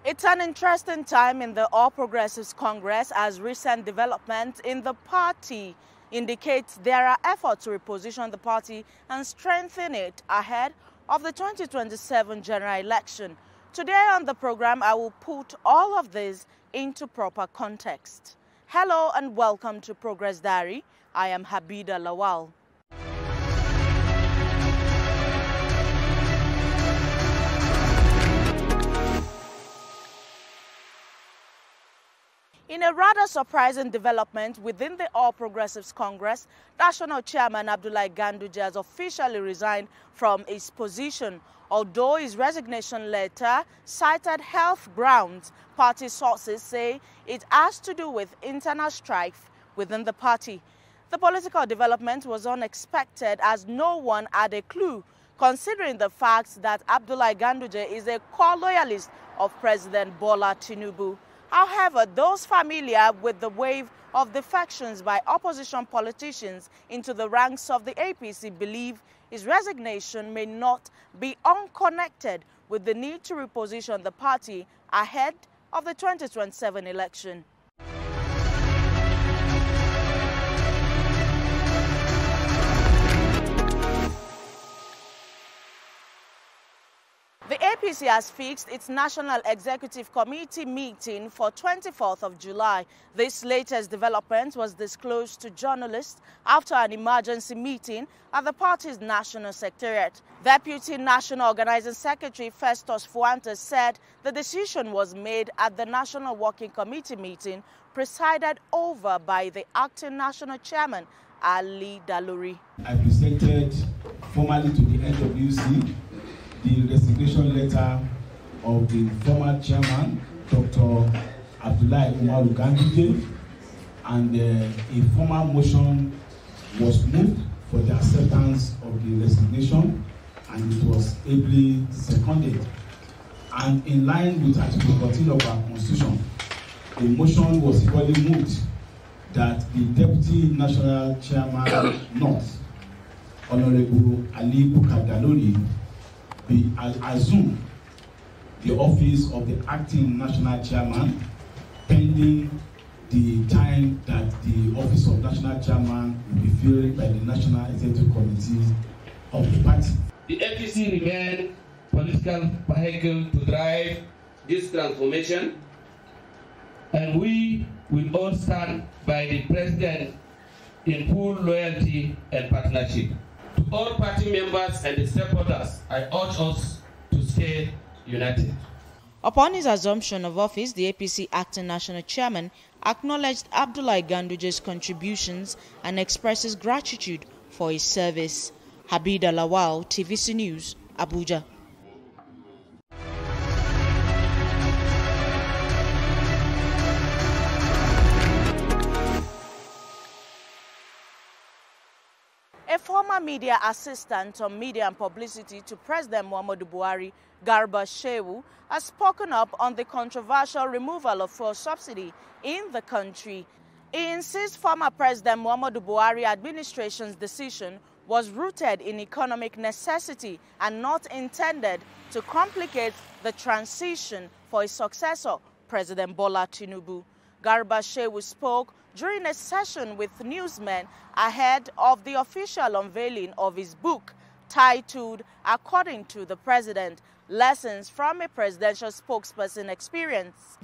It's an interesting time in the All Progressives Congress as recent developments in the party indicates there are efforts to reposition the party and strengthen it ahead of the 2027 general election. Today on the program, I will put all of this into proper context. Hello and welcome to Progress Diary. I am Habida Lawal. In a rather surprising development within the All Progressives Congress, National Chairman Abdullahi Ganduje has officially resigned from his position. Although his resignation letter cited health grounds, party sources say it has to do with internal strife within the party. The political development was unexpected as no one had a clue, considering the fact that Abdullahi Ganduje is a core loyalist of President Bola Tinubu. However, those familiar with the wave of defections by opposition politicians into the ranks of the APC believe his resignation may not be unconnected with the need to reposition the party ahead of the 2027 election. The APC has fixed its National Executive Committee meeting for 24th of July. This latest development was disclosed to journalists after an emergency meeting at the party's National Secretariat. Deputy National Organizing Secretary Festus Fuentes said the decision was made at the National Working Committee meeting presided over by the acting National Chairman, Ali Daluri. I presented formally to the NWC the resignation letter of the former chairman, Dr. Abdullahi Ganduje, and a formal motion was moved for the acceptance of the resignation, and it was ably seconded. And in line with Article 14 of our Constitution, a motion was equally moved that the Deputy National Chairman North, Honorable Ali Daluri, be assumed the office of the acting national chairman pending the time that the office of national chairman will be filled by the National Executive Committee of the party. The APC remains political vehicle to drive this transformation, and we will all stand by the president in full loyalty and partnership. To all party members and the stakeholders, I urge us to stay united. Upon his assumption of office, the APC acting national chairman acknowledged Abdullahi Ganduje's contributions and expresses gratitude for his service. Habida Lawal, TVC News, Abuja. A former media assistant on media and publicity to President Muhammadu Buhari, Garba Shehu, has spoken up on the controversial removal of fuel subsidy in the country. He insists former President Muhammadu Buhari administration's decision was rooted in economic necessity and not intended to complicate the transition for his successor, President Bola Tinubu. Garba Shehu spoke during a session with newsmen ahead of the official unveiling of his book titled, According to the President, Lessons from a Presidential Spokesperson Experience.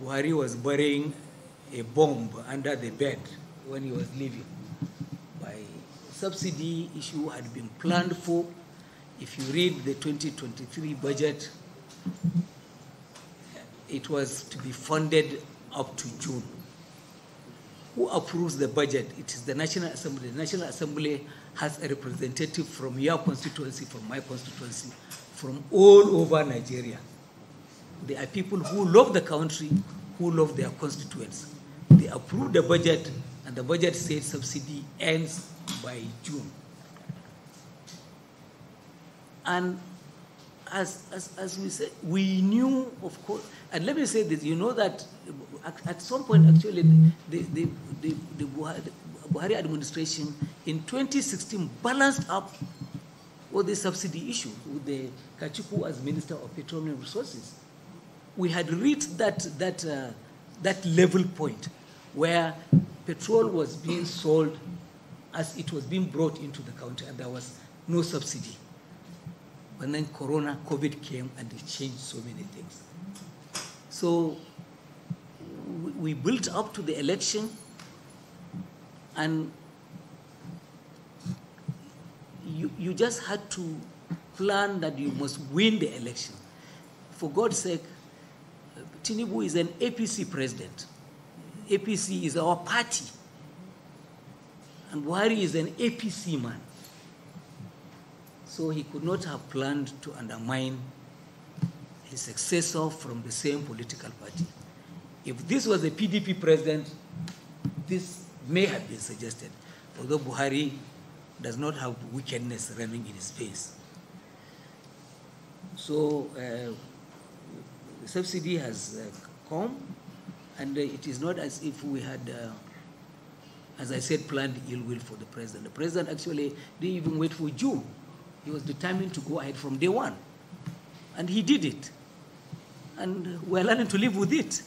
Buhari was burying a bomb under the bed when he was leaving. By subsidy issue had been planned for. If you read the 2023 budget, it was to be funded up to June. Who approves the budget? It is the National Assembly. The National Assembly has a representative from your constituency, from my constituency, from all over Nigeria. They are people who love the country, who love their constituents. They approve the budget, and the budget says subsidy ends by June. And as we said, we knew, of course, and let me say this, you know that at some point, actually, the Buhari administration in 2016 balanced up all the subsidy issue with the Kachuku as Minister of Petroleum Resources. we had reached that level point where petrol was being sold as it was being brought into the country, and there was no subsidy. But then COVID came, and it changed so many things. So we built up to the election, and you just had to plan that you must win the election. For God's sake, Tinubu is an APC president. APC is our party. And Buhari is an APC man. So he could not have planned to undermine his successor from the same political party. If this was a PDP president, this may have been suggested, although Buhari does not have wickedness running in his face. So the subsidy has come, and it is not as if we had, as I said, planned ill will for the president. The president actually didn't even wait for June. He was determined to go ahead from day one. And he did it. And we're learning to live with it.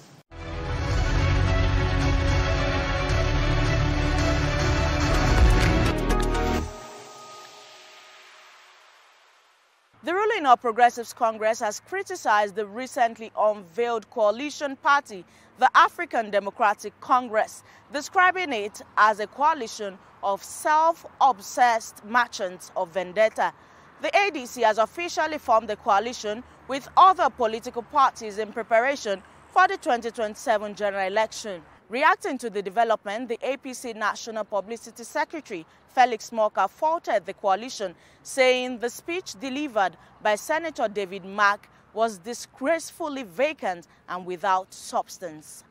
The ruling All Progressives Congress has criticized the recently unveiled coalition party, the African Democratic Congress, describing it as a coalition of self-obsessed merchants of vendetta. The ADC has officially formed a coalition with other political parties in preparation for the 2027 general election. Reacting to the development, the APC National Publicity Secretary, Felix Morka, faulted the coalition, saying the speech delivered by Senator David Mark was disgracefully vacant and without substance.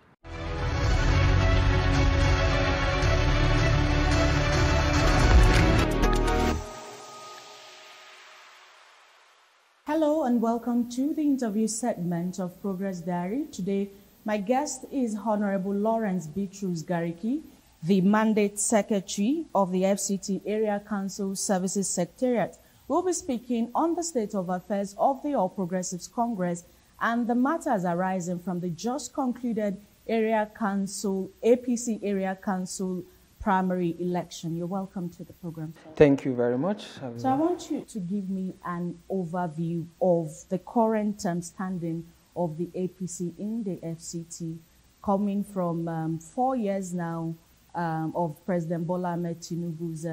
Hello and welcome to the interview segment of Progress Diary. Today, my guest is Honorable Lawrence Bitrus Gariki, the Mandate Secretary of the FCT Area Council Services Secretariat. We'll be speaking on the state of affairs of the All Progressives Congress and the matters arising from the just concluded Area Council, APC Area Council primary election. You're welcome to the program, sir. Thank you very much. So I want you to give me an overview of the current standing of the APC in the FCT, coming from 4 years now of President Bola Ahmed Tinubu's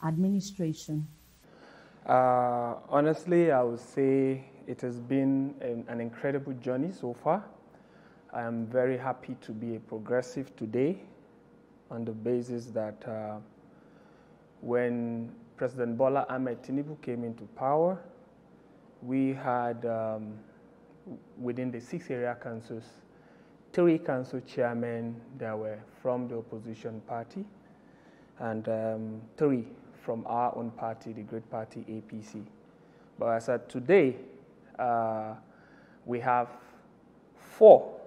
administration. Honestly, I would say it has been an incredible journey so far. I am very happy to be a progressive today, on the basis that when President Bola Ahmed Tinubu came into power, we had, within the 6 area councils, 3 council chairmen that were from the opposition party, and 3 from our own party, the great party APC. But as of today, we have 4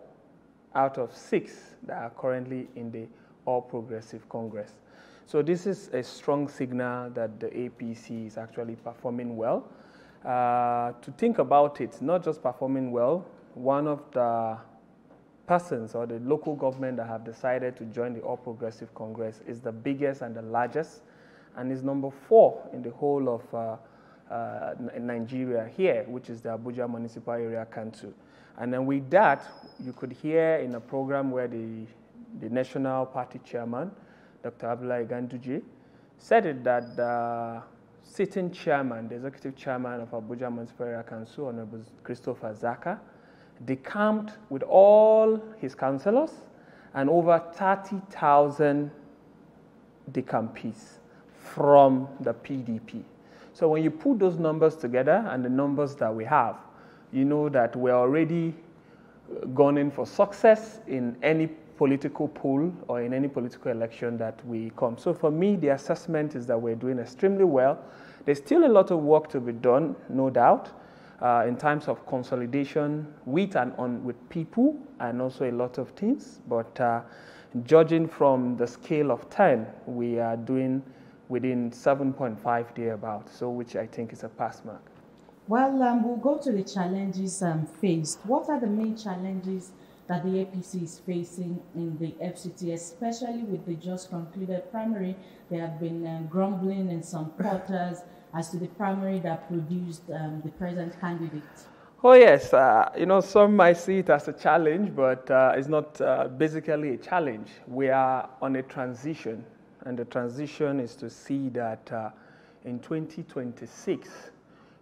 out of 6 that are currently in the All Progressive Congress. So this is a strong signal that the APC is actually performing well. To think about it, not just performing well, one of the persons or the local government that have decided to join the All Progressive Congress is the biggest and the largest, and is number 4 in the whole of Nigeria here, which is the Abuja Municipal Area Council. And then with that, you could hear in a program where the National Party Chairman, Dr. Abdullahi Ganduje, said it that the sitting chairman, the executive chairman of Abuja Municipal Area Council, Honorable Christopher Zaka, decamped with all his councillors and over 30,000 decampees from the PDP. So when you put those numbers together and the numbers that we have, you know that we're already gone in for success in any political poll or in any political election that we come. So for me, the assessment is that we're doing extremely well. There's still a lot of work to be done, no doubt, in terms of consolidation with and on with people and also a lot of things. But judging from the scale of 10, we are doing within 7.5 thereabout, so which I think is a pass mark. Well, we'll go to the challenges faced. What are the main challenges that the APC is facing in the FCT, especially with the just concluded primary? There have been grumbling in some quarters as to the primary that produced the present candidate. Oh yes, some might see it as a challenge, but it's not basically a challenge. We are on a transition, and the transition is to see that in 2026,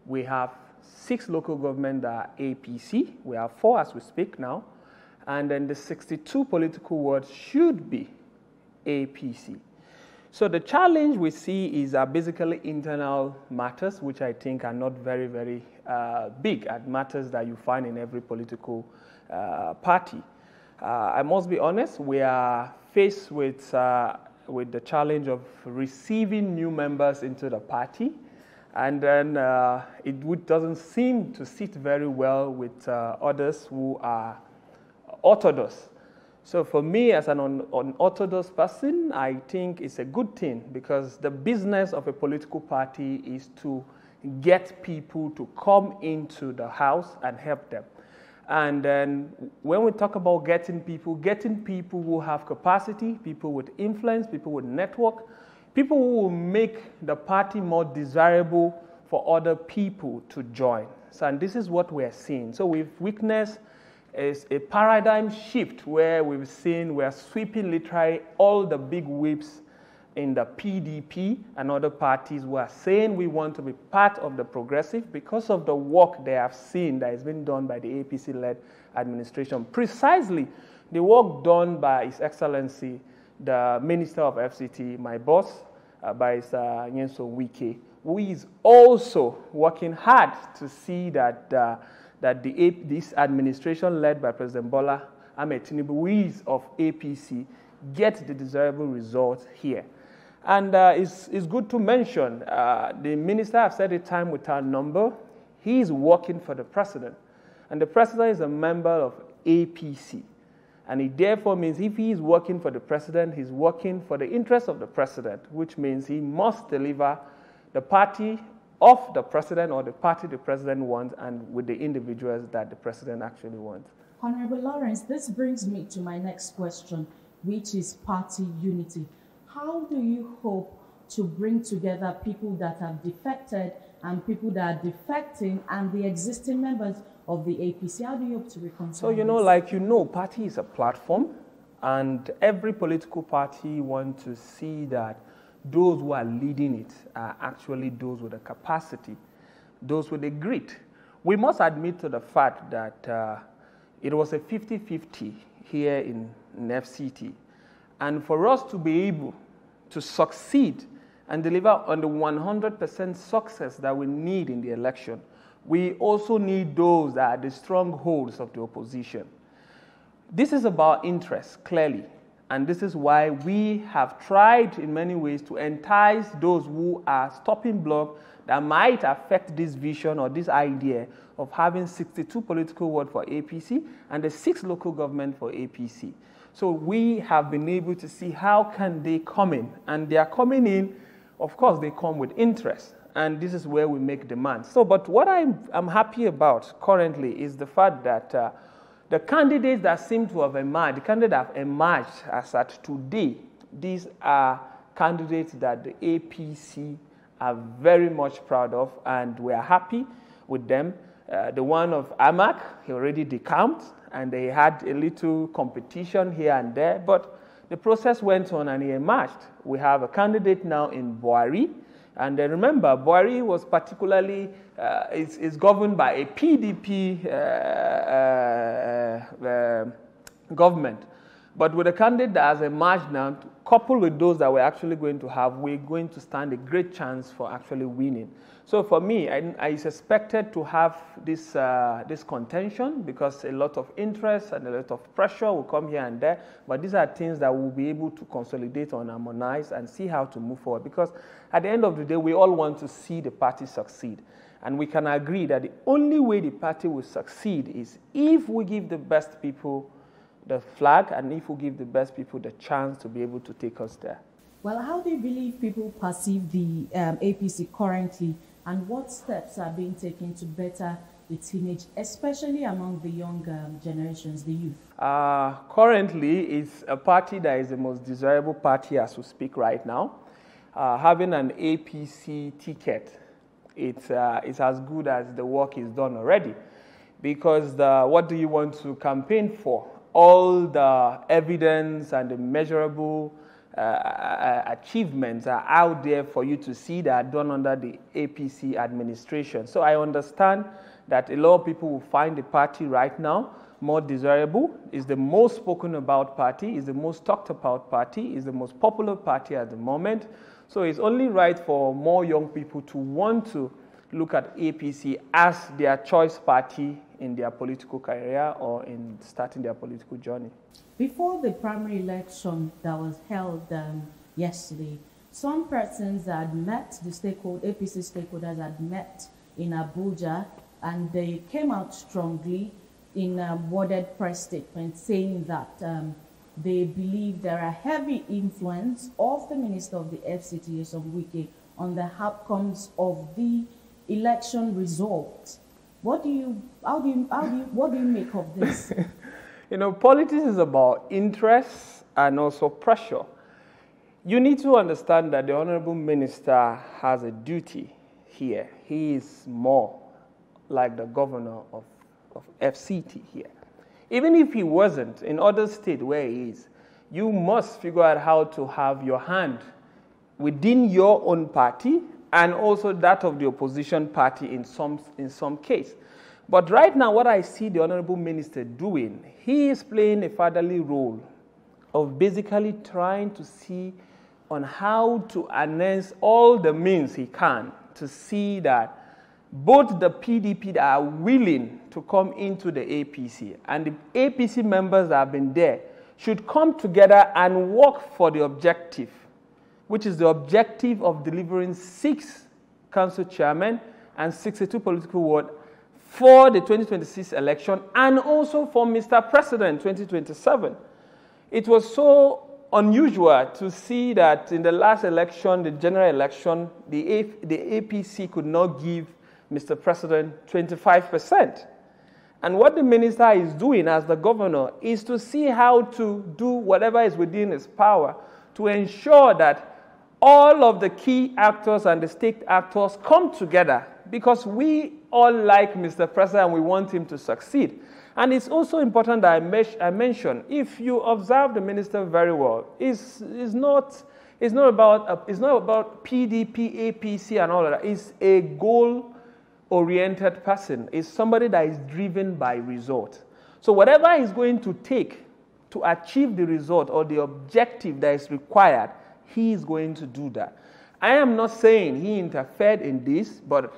we have 6 local governments that are APC. We have 4 as we speak now, and then the 62 political wards should be APC. So the challenge we see is basically internal matters, which I think are not very, very big, and matters that you find in every political party. I must be honest, we are faced with the challenge of receiving new members into the party, and then it doesn't seem to sit very well with others who are orthodox. So for me, as an unorthodox person, I think it's a good thing, because the business of a political party is to get people to come into the house and help them. And then when we talk about getting people who have capacity, people with influence, people with network, people who will make the party more desirable for other people to join. So, and this is what we're seeing. So we've witnessed is a paradigm shift where we're sweeping literally all the big whips in the PDP and other parties who are saying we want to be part of the progressive because of the work they have seen that has been done by the APC-led administration. Precisely the work done by His Excellency, the Minister of FCT, my boss, Barrister Nyesom Wike, who is also working hard to see that this administration led by President Bola Ahmed Tinubu, who is of APC, get the desirable results here. And it's good to mention, the minister has said it time without number, he is working for the president. And the president is a member of APC. And it therefore means if he is working for the president, he's working for the interest of the president, which means he must deliver the party of the president or the party the president wants and with the individuals that the president actually wants. Honorable Lawrence, this brings me to my next question, which is party unity. How do you hope to bring together people that have defected and people that are defecting and the existing members of the APC? How do you hope to reconcile this? Party is a platform, and every political party wants to see that those who are leading it are actually those with the capacity, those with the grit. We must admit to the fact that it was a 50-50 here in FCT. And for us to be able to succeed and deliver on the 100% success that we need in the election, we also need those that are the strongholds of the opposition. This is about interest, clearly. And this is why we have tried in many ways to entice those who are stopping block that might affect this vision or this idea of having 62 political wards for APC and the 6 local government for APC. So we have been able to see how can they come in. And they are coming in, of course, they come with interest. And this is where we make demands. So, but what I'm happy about currently is the fact that the candidates that seem to have emerged, the candidates that have emerged as at today, these are candidates that the APC are very much proud of, and we are happy with them. The one of Amak, he already decamped, and they had a little competition here and there, but the process went on and he emerged. We have a candidate now in Buhari, and remember, Buhari was particularly, is governed by a PDP government. But with a candidate that has emerged now, coupled with those that we're actually going to have, we're going to stand a great chance for actually winning. So for me, I suspected to have this, this contention because a lot of interest and a lot of pressure will come here and there. But these are things that we'll be able to consolidate on, harmonize, and see how to move forward. Because at the end of the day, we all want to see the party succeed. And we can agree that the only way the party will succeed is if we give the best people the flag and if we give the best people the chance to be able to take us there. Well, how do you believe people perceive the APC currently and what steps are being taken to better its image, especially among the young generations, the youth? Currently, it's a party that is the most desirable party as we speak right now. Having an APC ticket, it's as good as the work is done already. Because what do you want to campaign for? All the evidence and the measurable achievements are out there for you to see that are done under the APC administration. So I understand that a lot of people will find the party right now more desirable. It's the most spoken about party, it's the most talked about party, it's the most popular party at the moment. So it's only right for more young people to want to look at APC as their choice party in their political career or in starting their political journey. Before the primary election that was held yesterday, some persons had met, the APC stakeholders had met in Abuja, and they came out strongly in a worded press statement saying that they believe there are heavy influence of the Minister of the FCT, Nyesom Wike, on the outcomes of the election results. What do you make of this? You know, politics is about interest and also pressure. You need to understand that the Honorable Minister has a duty here. He is more like the governor of FCT here. Even if he wasn't, in other states where he is, you must figure out how to have your hand within your own party and also that of the opposition party in some case. But right now, what I see the Honorable Minister doing, he is playing a fatherly role of basically trying to see on how to harness all the means he can to see that both the PDP that are willing to come into the APC and the APC members that have been there should come together and work for the objective, which is the objective of delivering 6 council chairmen and 62 political wards for the 2026 election and also for Mr. President 2027. It was so unusual to see that in the last election, the general election, the APC could not give Mr. President 25%. And what the minister is doing as the governor is to see how to do whatever is within his power to ensure that all of the key actors and the state actors come together, because we all like Mr. President and we want him to succeed. And it's also important that I mention, if you observe the minister very well, it's not about PDP, APC and all of that. It's a goal-oriented person. It's somebody that is driven by result. So whatever he's going to take to achieve the result or the objective that is required, he is going to do that. I am not saying he interfered in this, but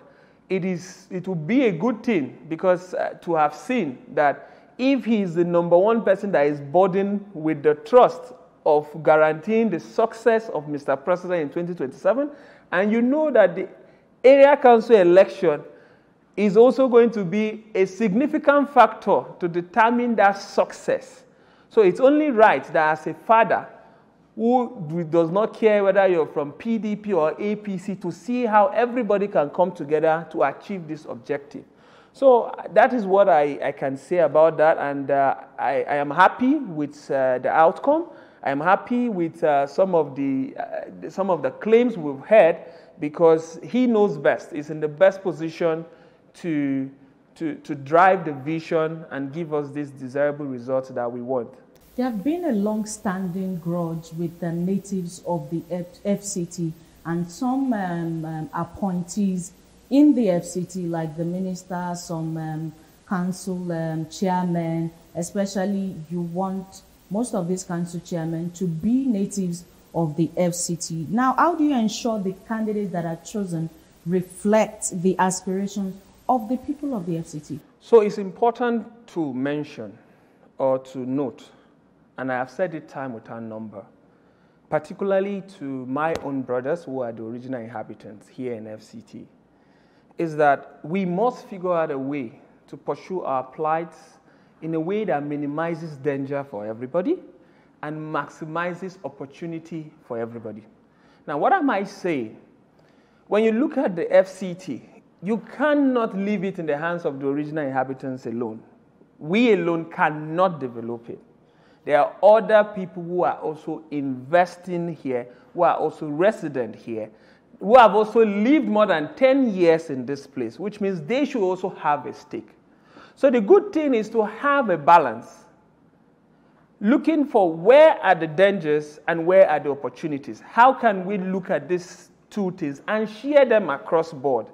it would be a good thing, because to have seen that if he is the #1 person that is burdened with the trust of guaranteeing the success of Mr. President in 2027, and you know that the area council election is also going to be a significant factor to determine that success. So it's only right that as a father who does not care whether you're from PDP or APC, to see how everybody can come together to achieve this objective. So that is what I can say about that, and I am happy with the outcome. I am happy with some of the claims we've heard, because he knows best. He's in the best position to drive the vision and give us these desirable results that we want. There have been a long-standing grudge with the natives of the FCT and some appointees in the FCT, like the minister, some council chairmen. Especially, you want most of these council chairmen to be natives of the FCT. Now, how do you ensure the candidates that are chosen reflect the aspirations of the people of the FCT? So it's important to mention or to note, and I have said it time without number, particularly to my own brothers who are the original inhabitants here in FCT, is that we must figure out a way to pursue our plights in a way that minimizes danger for everybody and maximizes opportunity for everybody. Now, what am I saying? when you look at the FCT, you cannot leave it in the hands of the original inhabitants alone. We alone cannot develop it. There are other people who are also investing here, who are also resident here, who have also lived more than 10 years in this place, which means they should also have a stake. So the good thing is to have a balance, looking for where are the dangers and where are the opportunities. How can we look at these two things and share them across board?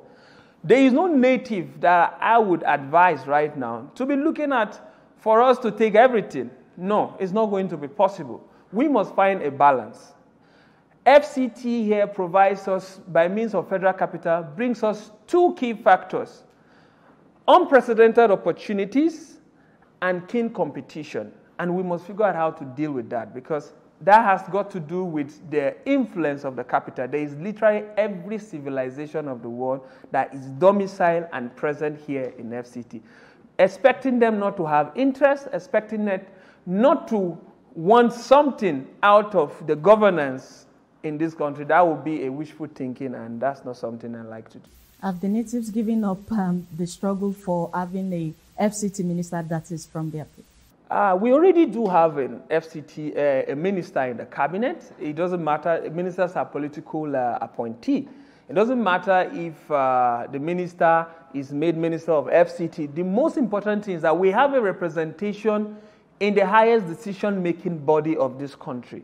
There is no native that I would advise right now to be looking at for us to take everything. No, it's not going to be possible. We must find a balance. FCT here provides us, by means of federal capital, brings us two key factors: unprecedented opportunities and keen competition. And we must figure out how to deal with that, because that has got to do with the influence of the capital. There is literally every civilization of the world that is domiciled and present here in FCT. Expecting them not to have interest, expecting them not to want something out of the governance in this country, that would be a wishful thinking, and that's not something I like to do. Have the natives given up the struggle for having a FCT minister that is from their people? We already do have an FCT, a minister in the cabinet. It doesn't matter. Ministers are political appointee. It doesn't matter if the minister is made minister of FCT. The most important thing is that we have a representation in the highest decision-making body of this country.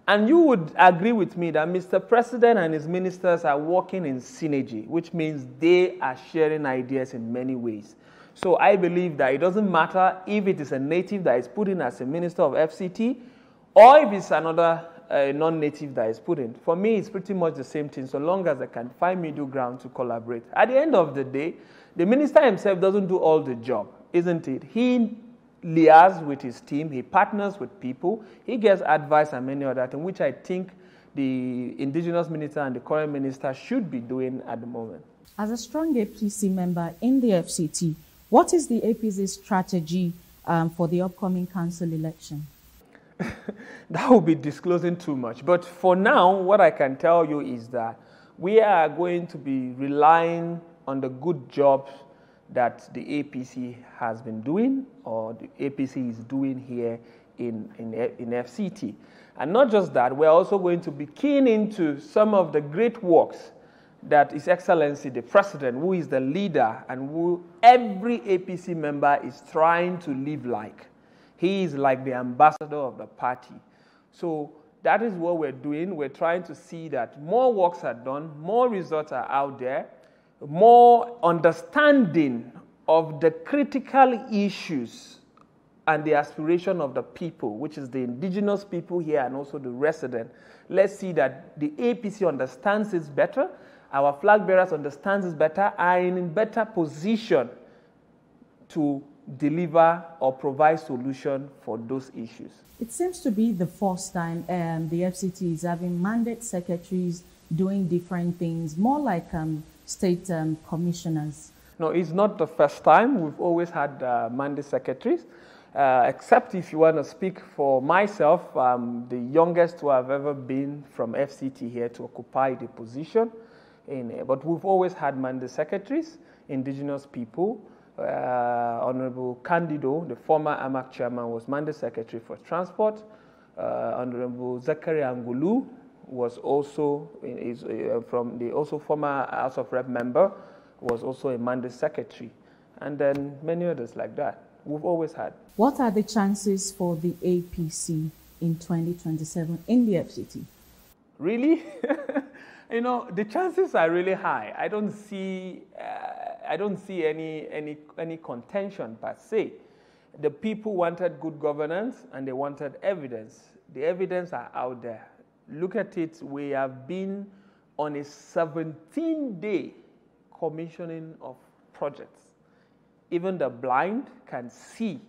And you would agree with me that Mr. President and his ministers are working in synergy, which means they are sharing ideas in many ways. So I believe that it doesn't matter if it is a native that is put in as a minister of FCT or if it's another non-native that is put in. For me, it's pretty much the same thing, so long as I can find middle ground to collaborate. At the end of the day, the minister himself doesn't do all the job, isn't it? He liaises with his team, he partners with people, he gets advice and many other things, which I think the indigenous minister and the current minister should be doing at the moment. As a strong APC member in the FCT, what is the APC strategy for the upcoming council election? That would be disclosing too much. But for now, what I can tell you is that we are going to be relying on the good jobs that the APC has been doing, or the APC is doing here in FCT. And not just that, we're also going to be keen into some of the great works that His Excellency, the President, who is the leader and who every APC member is trying to live like. He is like the ambassador of the party. So that is what we're doing. We're trying to see that more works are done, more results are out there, more understanding of the critical issues and the aspiration of the people, which is the indigenous people here and also the resident. Let's see that the APC understands this better, our flag bearers understand this better, are in better position to deliver or provide solution for those issues. It seems to be the first time the FCT is having mandate secretaries doing different things, more like state commissioners. No, it's not the first time. We've always had mandate secretaries, except if you want to speak for myself, the youngest to have ever been from FCT here to occupy the position. But we've always had mandate secretaries, indigenous people. Honorable Candido, the former AMAC chairman, was mandate secretary for transport. Honorable Zachary Angulu was also former House of Rep member, was also a mandate secretary, and then many others like that. We've always had. What are the chances for the APC in 2027 in the FCT? Really? You know, the chances are really high. I don't see any contention per se. The people wanted good governance and they wanted evidence. The evidence are out there. Look at it. We have been on a 17-day commissioning of projects. Even the blind can see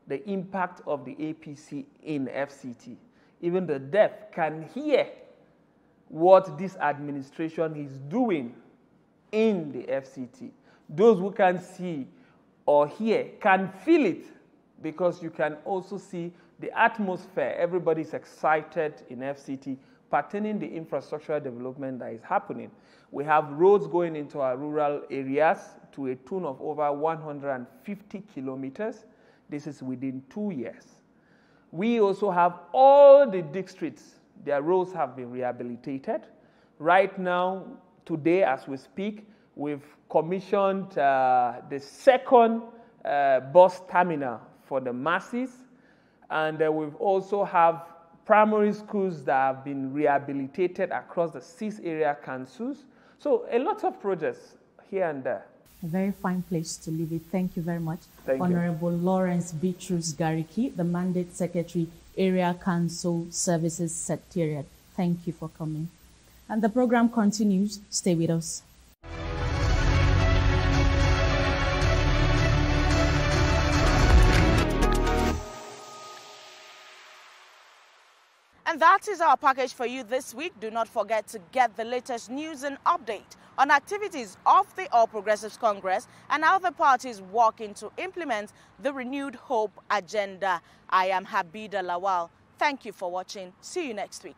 the impact of the APC in FCT. Even the deaf can hear what this administration is doing in the FCT. Those who can see or hear can feel it, because you can also see the atmosphere. Everybody is excited in FCT, pertaining the infrastructural development that is happening. We have roads going into our rural areas to a tune of over 150 kilometers. This is within 2 years. We also have all the districts, their roads have been rehabilitated. Right now, today as we speak, we've commissioned the second bus terminal for the masses, and we've also have primary schools that have been rehabilitated across the 6 area councils. So a lot of projects here and there. A very fine place to live it. Thank you very much. Thank Honorable you. Lawrence Bitrus Gariki, the Mandate Secretary, Area Council Services Secretariat. Thank you for coming. And the program continues. Stay with us. And that is our package for you this week. Do not forget to get the latest news and update on activities of the All Progressives Congress and how the party is working to implement the Renewed Hope agenda. I am Habida Lawal. Thank you for watching. See you next week.